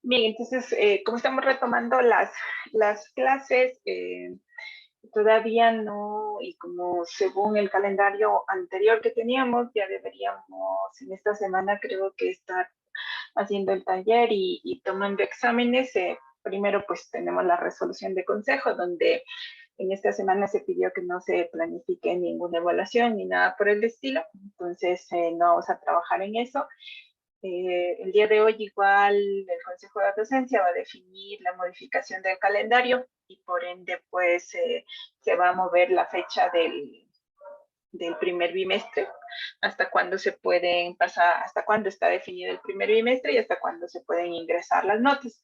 Bien, entonces, como estamos retomando las clases, todavía no, y como según el calendario anterior que teníamos, ya deberíamos en esta semana creo que estar haciendo el taller y tomando exámenes. Primero, pues tenemos la resolución de consejo, donde en esta semana se pidió que no se planifique ninguna evaluación ni nada por el estilo, entonces no vamos a trabajar en eso. El día de hoy igual el Consejo de Docencia va a definir la modificación del calendario y por ende pues se va a mover la fecha del primer bimestre, hasta cuándo se pueden pasar, hasta cuándo está definido el primer bimestre y hasta cuándo se pueden ingresar las notas.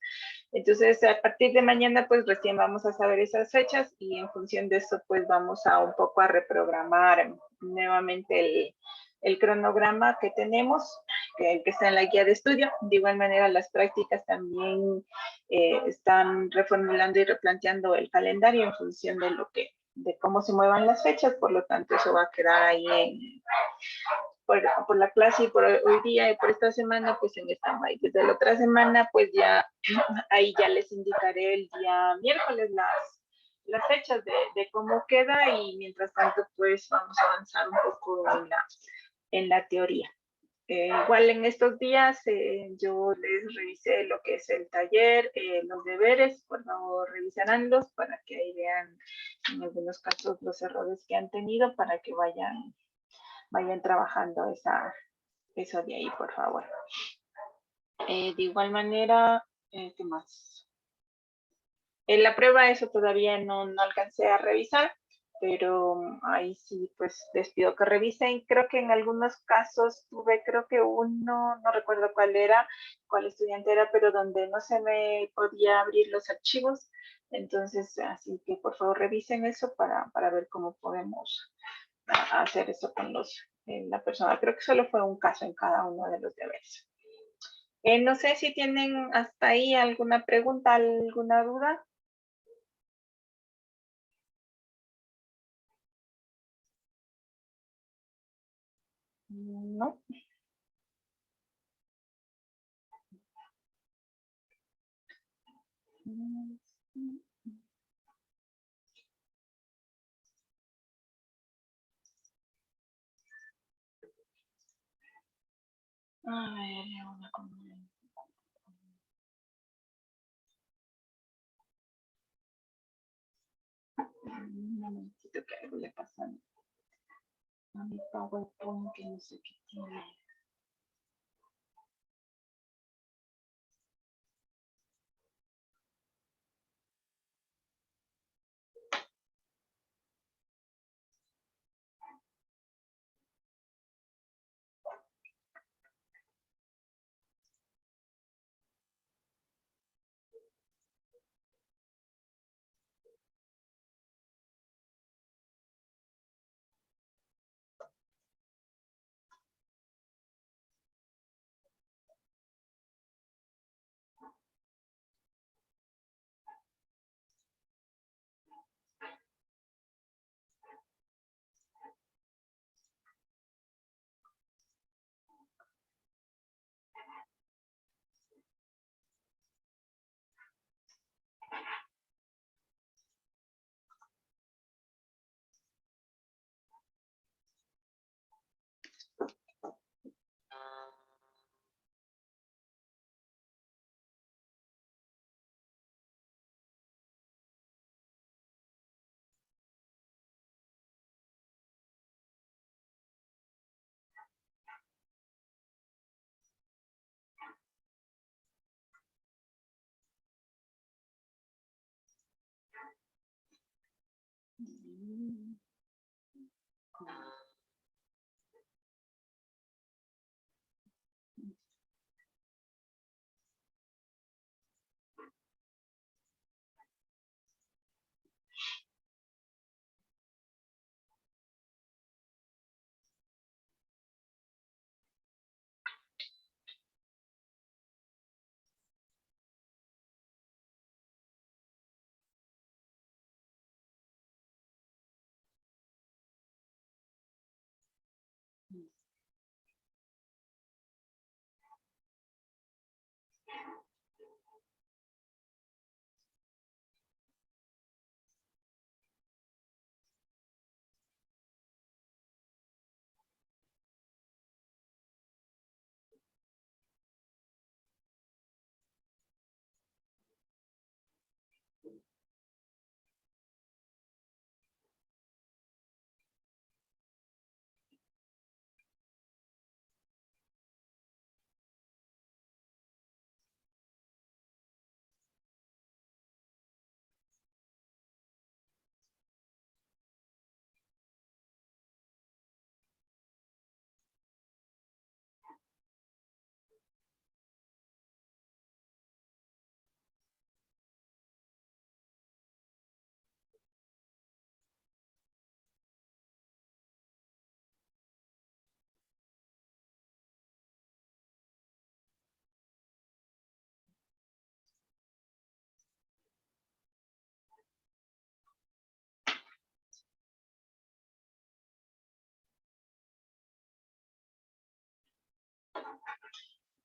Entonces, a partir de mañana, pues recién vamos a saber esas fechas y en función de eso, pues vamos a un poco a reprogramar nuevamente el cronograma que tenemos, que está en la guía de estudio. De igual manera, las prácticas también están reformulando y replanteando el calendario en función de cómo se muevan las fechas, por lo tanto, eso va a quedar ahí por la clase y por hoy día y por esta semana, pues en stand-by. Desde la otra semana, pues ya ahí ya les indicaré el día miércoles las fechas de cómo queda y mientras tanto, pues vamos a avanzar un poco en la teoría. Igual en estos días yo les revisé lo que es el taller, los deberes, por favor revisaránlos para que ahí vean en algunos casos los errores que han tenido para que vayan trabajando eso de ahí, por favor. De igual manera, ¿qué más? En la prueba eso todavía no alcancé a revisar, pero ahí sí, pues les pido que revisen. Creo que en algunos casos tuve, creo que uno, no recuerdo cuál estudiante era, pero donde no se me podía abrir los archivos. Entonces, así que por favor revisen eso para ver cómo podemos hacer eso con la persona. Creo que solo fue un caso en cada uno de los deberes. No sé si tienen hasta ahí alguna pregunta, alguna duda. No. A ver, una un momentito que algo le pasa a mi PowerPoint que no sé qué tiene.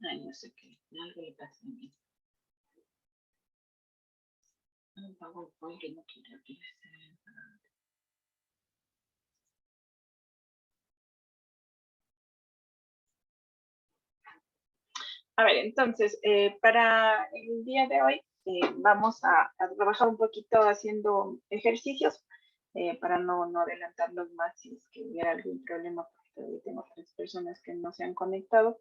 Ay, no sé qué, algo le pasa a mí. Un PowerPoint que no quiere abrirse. A ver, entonces, para el día de hoy vamos a trabajar un poquito haciendo ejercicios para no adelantarlos más si es que hubiera algún problema, porque todavía tengo 3 personas que no se han conectado.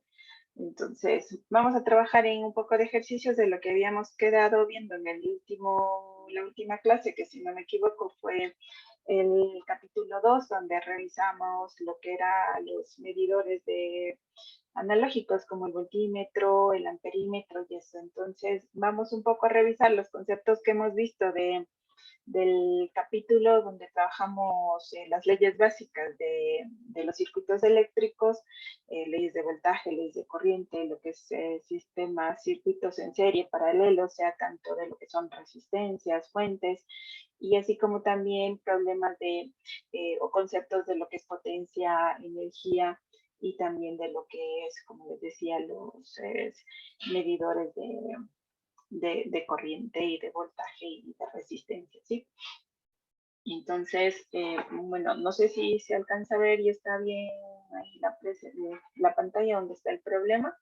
Entonces, vamos a trabajar en un poco de ejercicios de lo que habíamos quedado viendo en la última clase, que si no me equivoco fue el capítulo 2, donde revisamos lo que eran los medidores de analógicos como el voltímetro, el amperímetro y eso. Entonces, vamos un poco a revisar los conceptos que hemos visto del capítulo donde trabajamos las leyes básicas de los circuitos eléctricos, leyes de voltaje, leyes de corriente, lo que es sistemas, circuitos en serie, paralelos, sea tanto de lo que son resistencias, fuentes, y así como también problemas o conceptos de lo que es potencia, energía, y también de lo que es, como les decía, los medidores de corriente y de voltaje y de resistencia, ¿sí? Entonces, bueno, no sé si se alcanza a ver y está bien ahí la pantalla donde está el problema.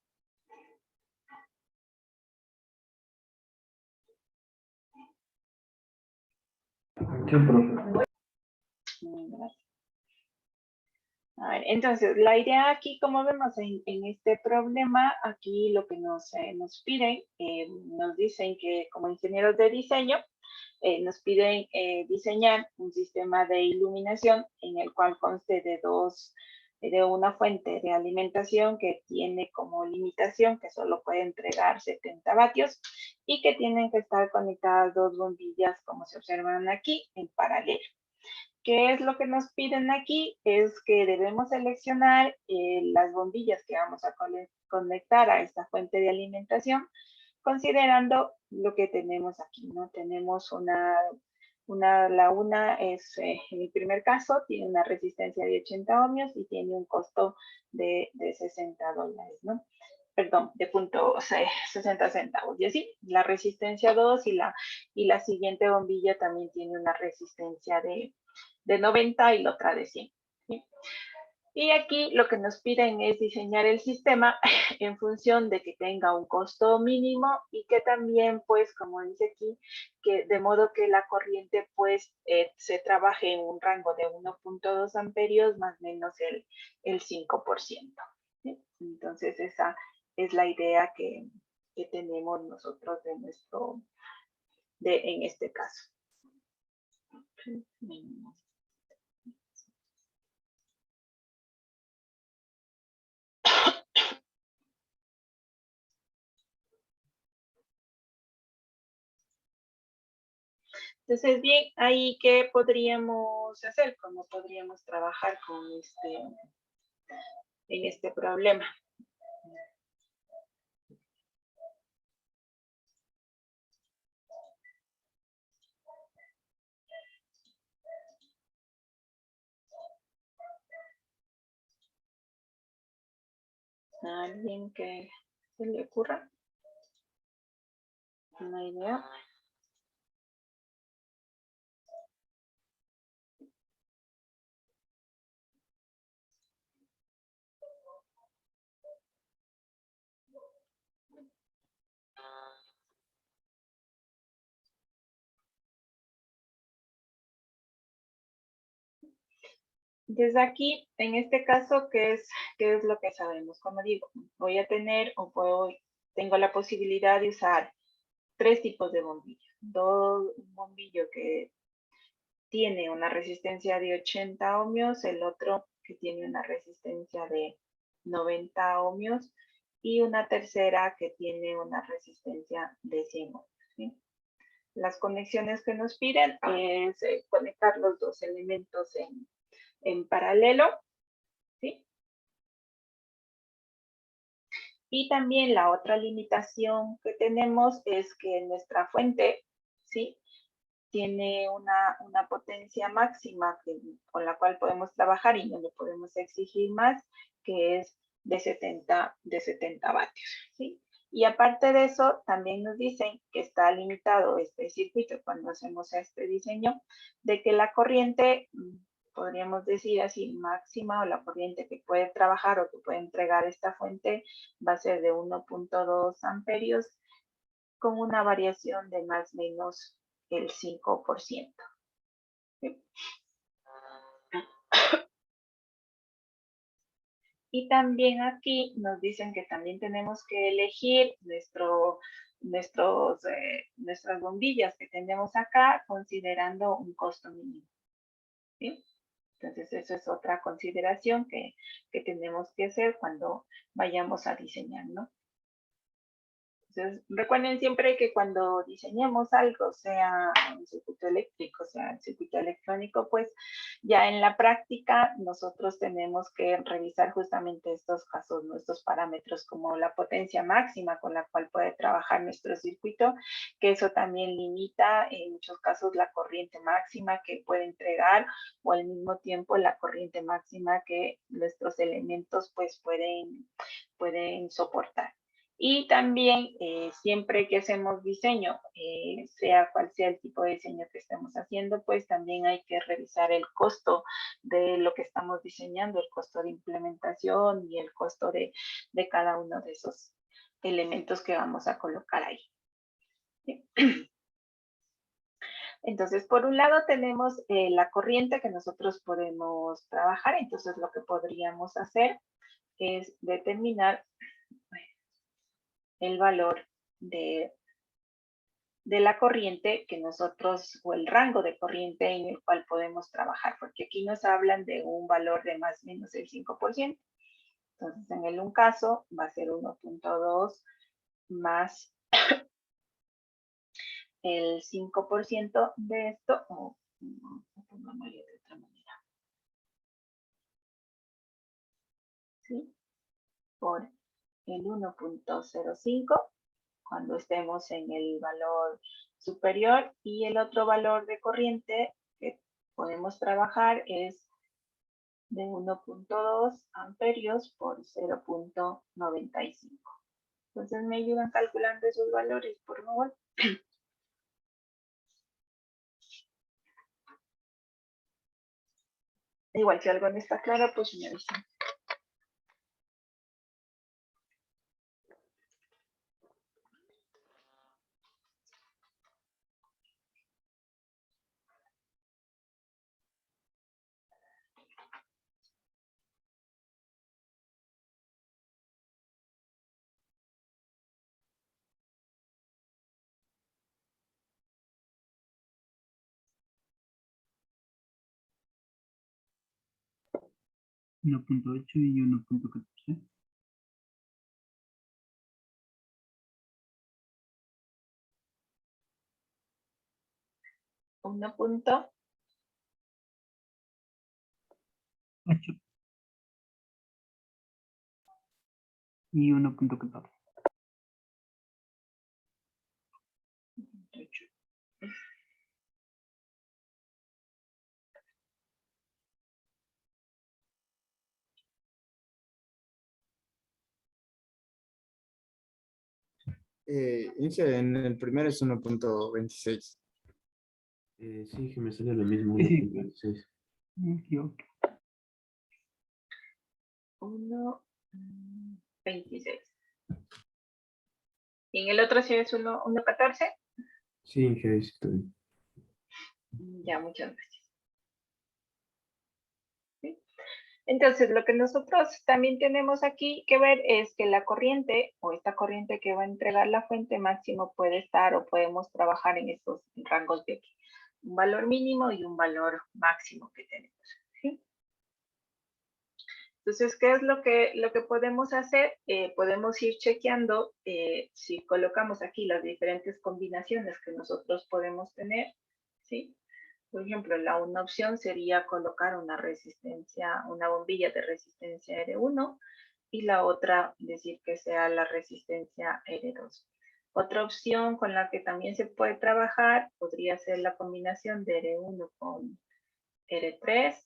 Sí, profe. Gracias. A ver, entonces, la idea aquí, como vemos en este problema, aquí lo que nos piden, nos dicen que como ingenieros de diseño, nos piden diseñar un sistema de iluminación en el cual conste de una fuente de alimentación que tiene como limitación que solo puede entregar 70 vatios y que tienen que estar conectadas 2 bombillas, como se observan aquí, en paralelo. ¿Qué es lo que nos piden aquí? Es que debemos seleccionar las bombillas que vamos a conectar a esta fuente de alimentación, considerando lo que tenemos aquí, ¿no? Tenemos la una es, en el primer caso, tiene una resistencia de 80 ohmios y tiene un costo de $60, ¿no? Perdón, de 60 centavos. Y así, la resistencia 2 y la siguiente bombilla también tiene una resistencia de 90 y la otra de 100. ¿Sí? Y aquí lo que nos piden es diseñar el sistema en función de que tenga un costo mínimo y que también, pues, como dice aquí, que de modo que la corriente, pues, se trabaje en un rango de 1.2 amperios más o menos el 5%. ¿Sí? Entonces, esa es la idea que tenemos nosotros en este caso. Entonces, bien, ahí qué podríamos hacer, cómo podríamos trabajar en este problema. ¿A alguien que se le ocurra una idea? Desde aquí, en este caso, qué es lo que sabemos? Como digo, voy a tener tengo la posibilidad de usar 3 tipos de bombillo. Un bombillo que tiene una resistencia de 80 ohmios, el otro que tiene una resistencia de 90 ohmios y una tercera que tiene una resistencia de 100 ohmios. ¿Sí? Las conexiones que nos piden es conectar los 2 elementos en paralelo, ¿sí? Y también la otra limitación que tenemos es que nuestra fuente, ¿sí? Tiene una potencia máxima con la cual podemos trabajar y no le podemos exigir más, que es de 70 vatios, ¿sí? Y aparte de eso, también nos dicen que está limitado este circuito cuando hacemos este diseño, de que la corriente, podríamos decir así, máxima, o la corriente que puede trabajar o que puede entregar esta fuente va a ser de 1.2 amperios con una variación de más o menos el 5%. ¿Sí? Y también aquí nos dicen que también tenemos que elegir nuestras bombillas que tenemos acá considerando un costo mínimo. ¿Sí? Entonces, eso es otra consideración que tenemos que hacer cuando vayamos a diseñar, ¿no? Entonces, recuerden siempre que cuando diseñemos algo, sea un circuito eléctrico, sea un circuito electrónico, pues ya en la práctica nosotros tenemos que revisar justamente estos casos, nuestros parámetros, como la potencia máxima con la cual puede trabajar nuestro circuito, que eso también limita en muchos casos la corriente máxima que puede entregar o al mismo tiempo la corriente máxima que nuestros elementos pues pueden soportar. Y también siempre que hacemos diseño, sea cual sea el tipo de diseño que estemos haciendo, pues también hay que revisar el costo de lo que estamos diseñando, el costo de implementación y el costo de cada uno de esos elementos que vamos a colocar ahí. ¿Sí? Entonces, por un lado tenemos la corriente que nosotros podemos trabajar, entonces lo que podríamos hacer es determinar el valor de la corriente que nosotros, o el rango de corriente en el cual podemos trabajar, porque aquí nos hablan de un valor de más o menos el 5%. Entonces, en un caso va a ser 1.2 más el 5% de esto, o pongámosle de otra manera, ¿sí? Por el 1.05 cuando estemos en el valor superior, y el otro valor de corriente que podemos trabajar es de 1.2 amperios por 0.95. Entonces, ¿me ayudan calculando esos valores, por favor? Igual, si algo no está claro, pues me avisan. Uno punto ocho y 1.14. 1.8 y 1.14. Inge, en el primero es 1.26. Sí, que me sale lo mismo, Sí, sí. 1.26. Me equivoqué. 1.26. ¿Y en el otro sí es 1.14? Sí, Inge, estoy. Ya, muchas gracias. ¿Sí? Entonces, lo que nosotros también tenemos aquí que ver es que la corriente, o esta corriente que va a entregar la fuente máximo, puede estar o podemos trabajar en estos rangos de aquí. Un valor mínimo y un valor máximo que tenemos. ¿Sí? Entonces, ¿qué es lo que podemos hacer? Podemos ir chequeando si colocamos aquí las diferentes combinaciones que nosotros podemos tener, ¿sí? Por ejemplo, una opción sería colocar una bombilla de resistencia R1, y la otra decir que sea la resistencia R2. Otra opción con la que también se puede trabajar podría ser la combinación de R1 con R3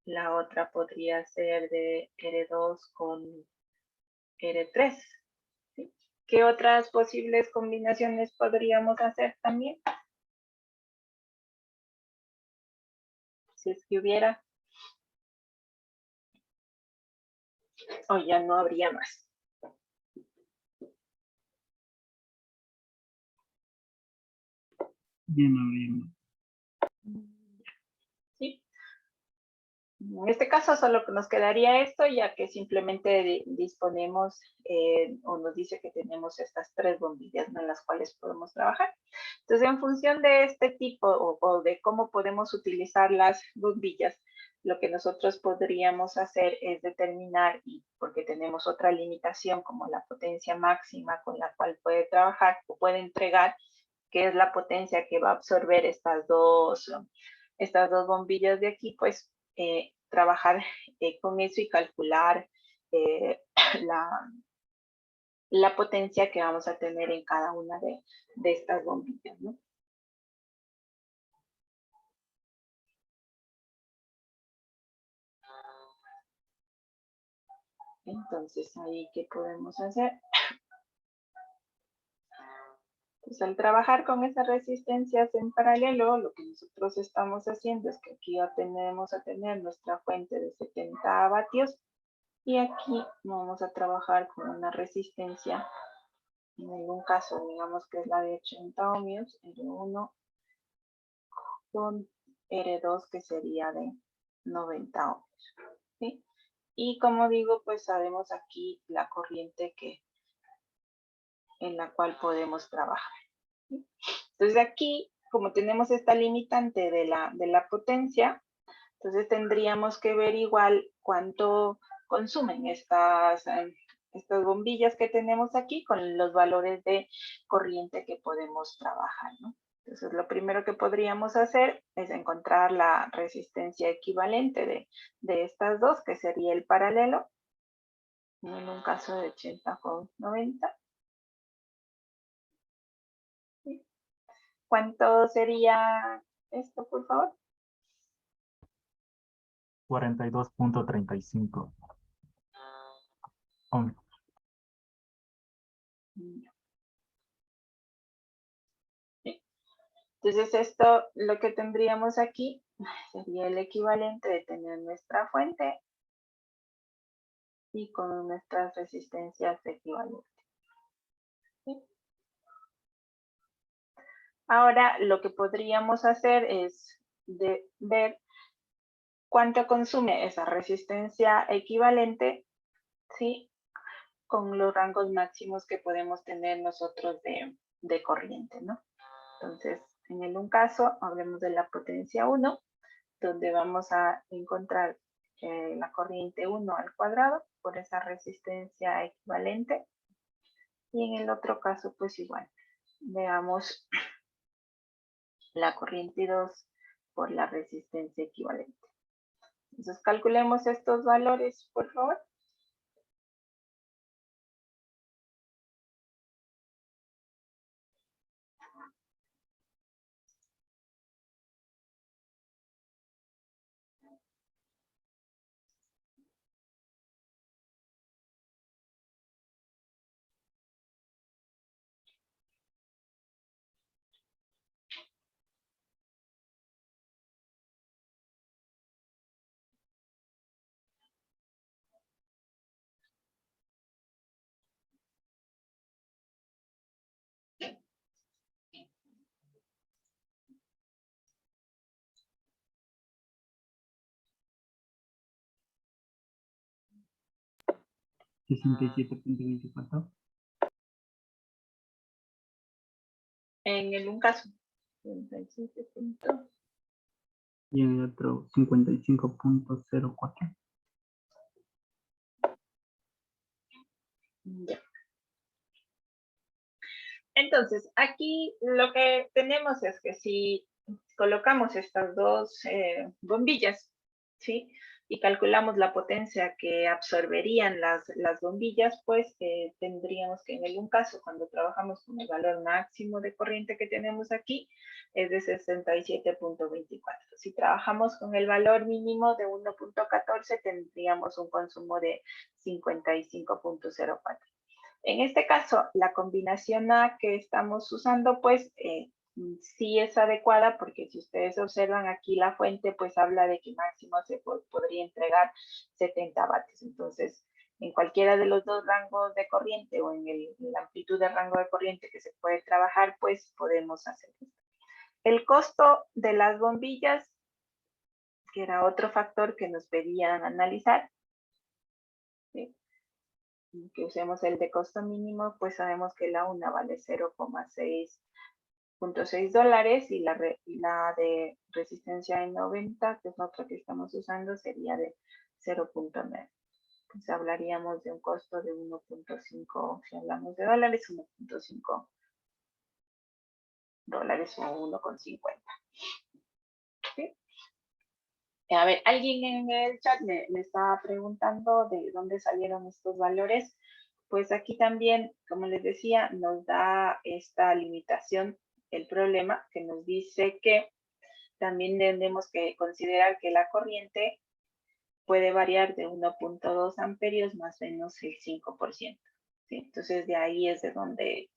la otra podría ser de R2 con R3. ¿Sí? ¿Qué otras posibles combinaciones podríamos hacer también? Si es que hubiera. O ya no habría más. Ya no habría más. ¿Sí? En este caso solo nos quedaría esto, ya que simplemente disponemos o nos dice que tenemos estas 3 bombillas, ¿no?, en las cuales podemos trabajar. Entonces, en función de este tipo o de cómo podemos utilizar las bombillas, lo que nosotros podríamos hacer es determinar, y porque tenemos otra limitación como la potencia máxima con la cual puede trabajar o puede entregar, que es la potencia que va a absorber estas dos bombillas de aquí, pues trabajar con eso y calcular la potencia que vamos a tener en cada una de estas bombillas, ¿no? Entonces, ahí, ¿qué podemos hacer? Pues al trabajar con esas resistencias en paralelo, lo que nosotros estamos haciendo es que aquí vamos a tener nuestra fuente de 70 vatios y aquí vamos a trabajar con una resistencia, en algún caso digamos que es la de 80 ohmios, R1 con R2 que sería de 90 ohmios, ¿sí? Y como digo, pues sabemos aquí la corriente en la cual podemos trabajar. Entonces aquí, como tenemos esta limitante de la potencia, entonces tendríamos que ver igual cuánto consumen estas bombillas que tenemos aquí con los valores de corriente que podemos trabajar, ¿no? Entonces lo primero que podríamos hacer es encontrar la resistencia equivalente de estas dos, que sería el paralelo, en un caso de 80 con 90. ¿Sí? ¿Cuánto sería esto, por favor? 42.35 ohmios. Entonces esto, lo que tendríamos aquí, sería el equivalente de tener nuestra fuente y con nuestras resistencias equivalentes. ¿Sí? Ahora lo que podríamos hacer es ver cuánto consume esa resistencia equivalente, ¿sí?, con los rangos máximos que podemos tener nosotros de corriente, ¿no? Entonces, en un caso, hablemos de la potencia 1, donde vamos a encontrar la corriente 1 al cuadrado por esa resistencia equivalente. Y en el otro caso, pues igual, veamos la corriente 2 por la resistencia equivalente. Entonces, calculemos estos valores, por favor. ¿67.24? En un caso, 37 puntos. Y en el otro 55.04. Ya. Entonces, aquí lo que tenemos es que si colocamos estas dos bombillas, ¿sí?, y calculamos la potencia que absorberían las bombillas, pues tendríamos que en algún caso, cuando trabajamos con el valor máximo de corriente que tenemos aquí, es de 67.24. Si trabajamos con el valor mínimo de 1.14, tendríamos un consumo de 55.04. En este caso, la combinación A que estamos usando, pues sí es adecuada, porque si ustedes observan aquí la fuente, pues habla de que máximo se podría entregar 70 vatios. Entonces, en cualquiera de los dos rangos de corriente o en la amplitud de rango de corriente que se puede trabajar, pues podemos hacer esto. El costo de las bombillas, que era otro factor que nos pedían analizar, ¿sí? Que usemos el de costo mínimo, pues sabemos que la una vale 0,6 dólares y la de resistencia de 90, que es otra que estamos usando, sería de 0,9. Pues hablaríamos de un costo de 1.5, si hablamos de dólares, 1.5 dólares o 1,50. ¿Sí? A ver, alguien en el chat me estaba preguntando de dónde salieron estos valores. Pues aquí también, como les decía, nos da esta limitación el problema que nos dice que también tenemos que considerar que la corriente puede variar de 1.2 amperios más o menos el 5%. ¿Sí? Entonces de ahí es de donde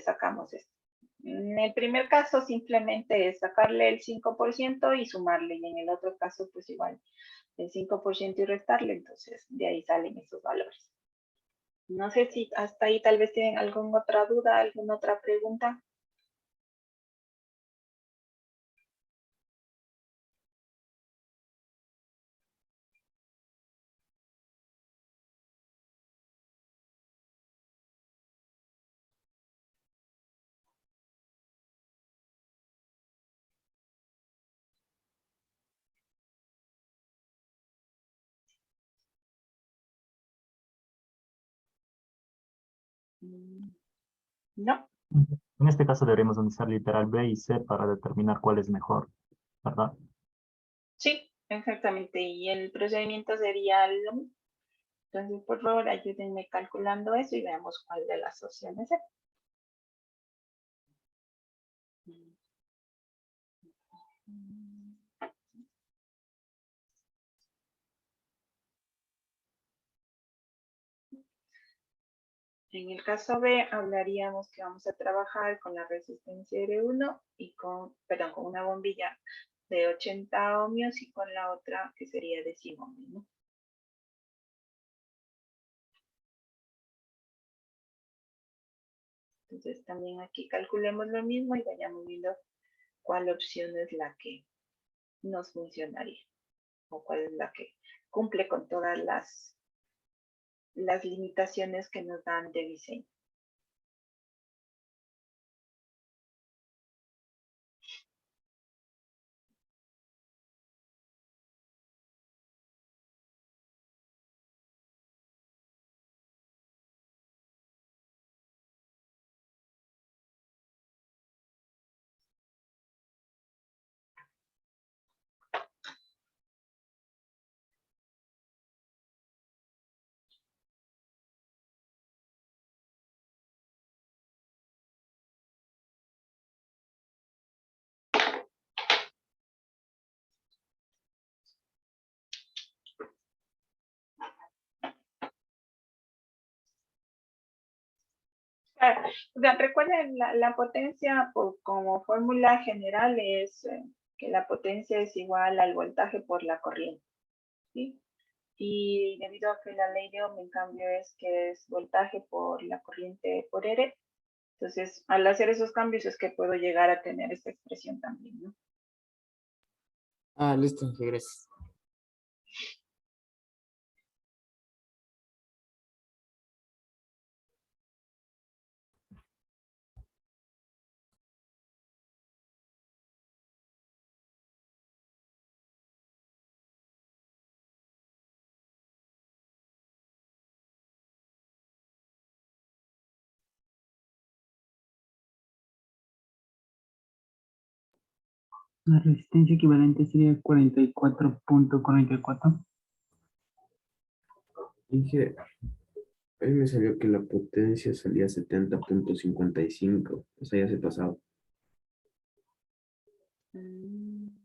sacamos esto. En el primer caso simplemente es sacarle el 5% y sumarle, y en el otro caso pues igual el 5% y restarle, entonces de ahí salen esos valores. No sé si hasta ahí tal vez tienen alguna otra duda, alguna otra pregunta. No, En este caso deberíamos utilizar literal B y C para determinar cuál es mejor, ¿verdad? sí, exactamente. Y el procedimiento sería lo mismo. Entonces, por favor, ayúdenme calculando eso y veamos cuál de las opciones es. En el caso B, hablaríamos que vamos a trabajar con la resistencia R1 y con una bombilla de 80 ohmios y con la otra que sería de 100 ohmios, ¿no? Entonces también aquí calculemos lo mismo y vayamos viendo cuál opción es la que nos funcionaría o cuál es la que cumple con todas las limitaciones que nos dan de diseño. Claro, o sea, recuerden, la potencia como fórmula general es que la potencia es igual al voltaje por la corriente, ¿sí? Y debido a que la ley de Ohm en cambio es que es voltaje por la corriente por R, entonces al hacer esos cambios es que puedo llegar a tener esta expresión también, ¿no? Ah, listo, gracias. La resistencia equivalente sería 44.44. Inge, ahí me salió que la potencia salía 70.55. O sea, ya se pasaba. ¿En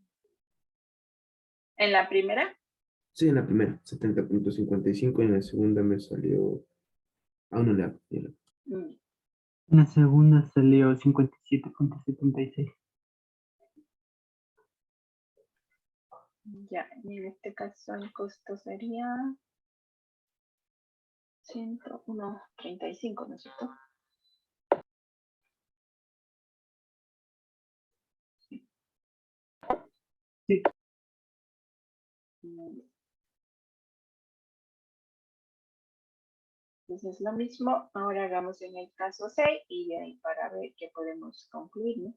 la primera? Sí, en la primera, 70.55. En la segunda me salió. Aún no le hago. Ya le hago. Mm, En la segunda salió 57.76. Ya, y en este caso el costo sería 101.35, ¿no es cierto? Sí. Mm. Entonces lo mismo, ahora hagamos en el caso 6 y de ahí para ver qué podemos concluir, ¿no?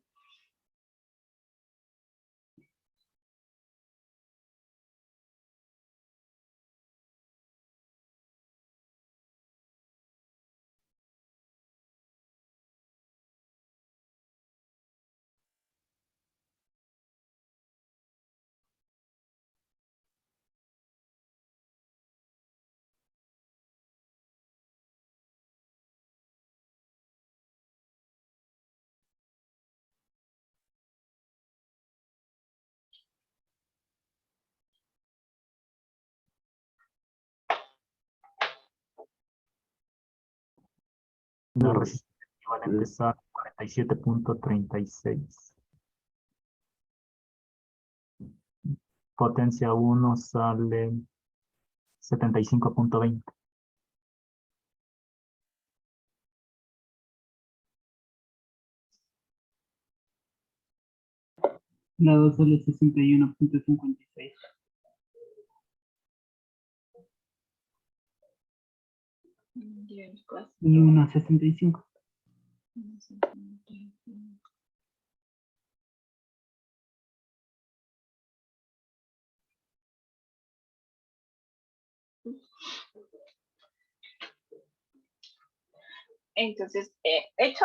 La No, resistencia equivalente sale 47.36. Potencia 1 sale 75.20. La 2 sale 61.56. Y el costo, Y 1.65. entonces, hecho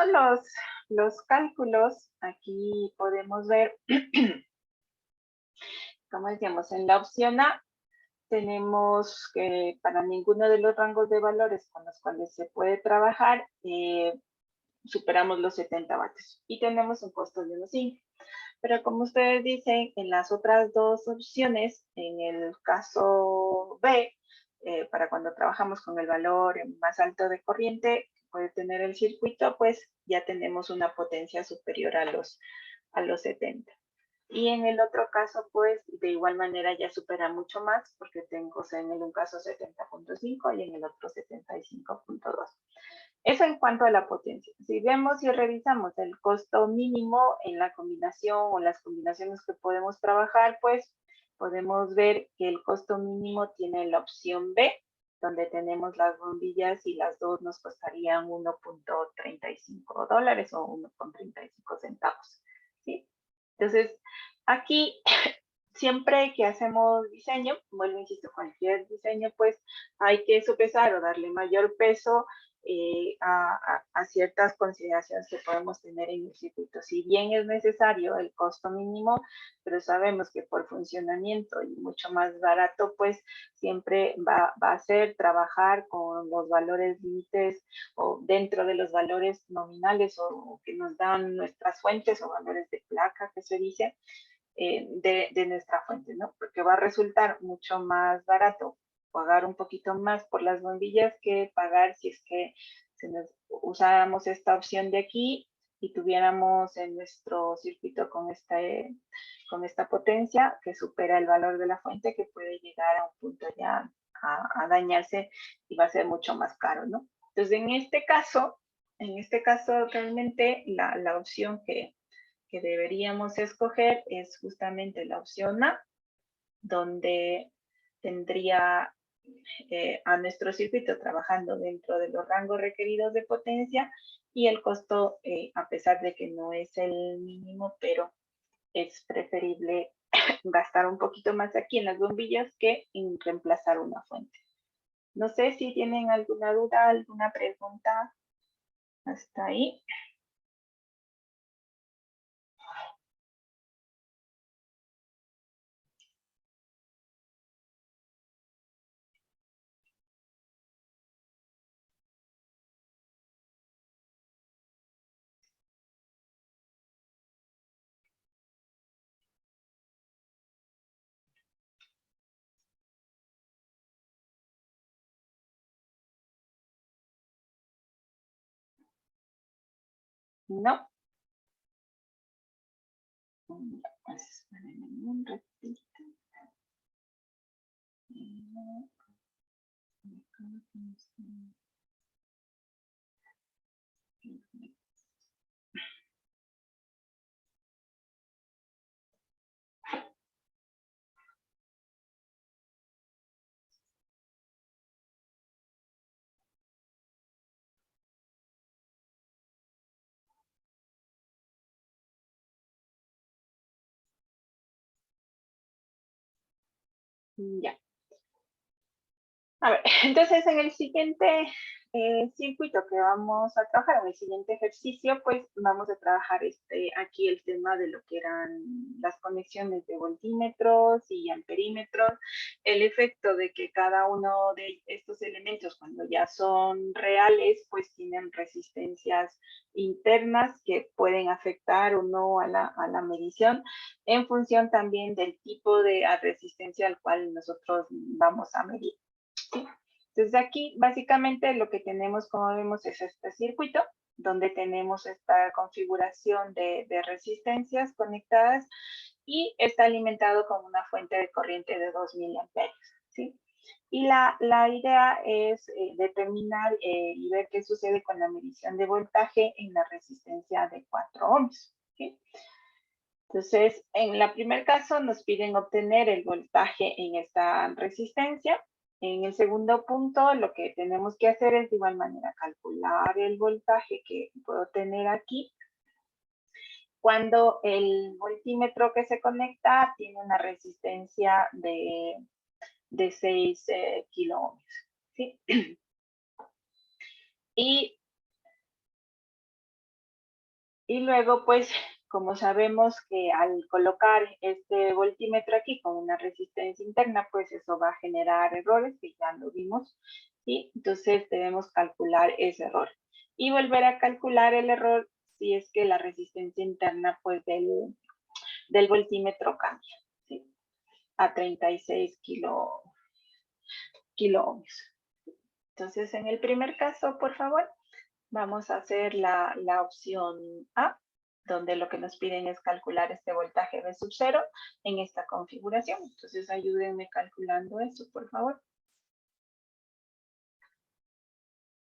los cálculos, aquí podemos ver, como decíamos, en la opción A tenemos que para ninguno de los rangos de valores con los cuales se puede trabajar, superamos los 70 vatios y tenemos un costo de unos 5. Pero como ustedes dicen, en las otras dos opciones, en el caso B, para cuando trabajamos con el valor más alto de corriente que puede tener el circuito, pues ya tenemos una potencia superior a los 70. Y en el otro caso, pues de igual manera ya supera mucho más porque tengo en el un caso 70.5 y en el otro 75.2. Eso en cuanto a la potencia. Si vemos y revisamos el costo mínimo en la combinación o las combinaciones que podemos trabajar, pues podemos ver que el costo mínimo tiene la opción B, donde tenemos las bombillas y las dos nos costarían $1.35 o 1.35 centavos. ¿Sí? Entonces, aquí siempre que hacemos diseño, vuelvo, insisto, cualquier diseño, pues hay que sopesar o darle mayor peso a ciertas consideraciones que podemos tener en el circuito. Si bien es necesario el costo mínimo, pero sabemos que por funcionamiento y mucho más barato, pues siempre va a ser trabajar con los valores límites o dentro de los valores nominales o que nos dan nuestras fuentes o valores de placa que se dice. De nuestra fuente, ¿no? Porque va a resultar mucho más barato pagar un poquito más por las bombillas que pagar si es que usáramos esta opción de aquí y tuviéramos en nuestro circuito con esta potencia que supera el valor de la fuente, que puede llegar a un punto ya a dañarse y va a ser mucho más caro, ¿no? Entonces, en este caso realmente la opción que deberíamos escoger es justamente la opción A, donde tendría a nuestro circuito trabajando dentro de los rangos requeridos de potencia y el costo, a pesar de que no es el mínimo, pero es preferible gastar un poquito más aquí en las bombillas que en reemplazar una fuente. No sé si tienen alguna duda, alguna pregunta hasta ahí. No. Pues espérenme un ratito. Ya. A ver, entonces en el siguiente circuito que vamos a trabajar, en el siguiente ejercicio, pues vamos a trabajar aquí el tema de lo que eran las conexiones de voltímetros y amperímetros, el efecto de que cada uno de estos elementos, cuando ya son reales, pues tienen resistencias internas que pueden afectar o no a la medición, en función también del tipo de resistencia al cual nosotros vamos a medir. ¿Sí? Entonces aquí básicamente lo que tenemos, como vemos, es este circuito donde tenemos esta configuración de resistencias conectadas y está alimentado con una fuente de corriente de 2 miliamperios. ¿Sí? Y la idea es determinar y ver qué sucede con la medición de voltaje en la resistencia de 4 ohms. ¿Sí? Entonces, en el primer caso nos piden obtener el voltaje en esta resistencia. En el segundo punto, lo que tenemos que hacer es de igual manera calcular el voltaje que puedo tener aquí cuando el voltímetro que se conecta tiene una resistencia de 6 kilo ohms. ¿Sí? Y luego, pues, como sabemos que al colocar este voltímetro aquí con una resistencia interna, pues eso va a generar errores, que ya lo vimos, ¿sí? Entonces debemos calcular ese error. Y volver a calcular el error si es que la resistencia interna, pues, del voltímetro cambia, ¿sí? A 36 kilo ohms. Entonces, en el primer caso, por favor, vamos a hacer la opción A, donde lo que nos piden es calcular este voltaje V sub 0 en esta configuración. Entonces, ayúdenme calculando eso, por favor.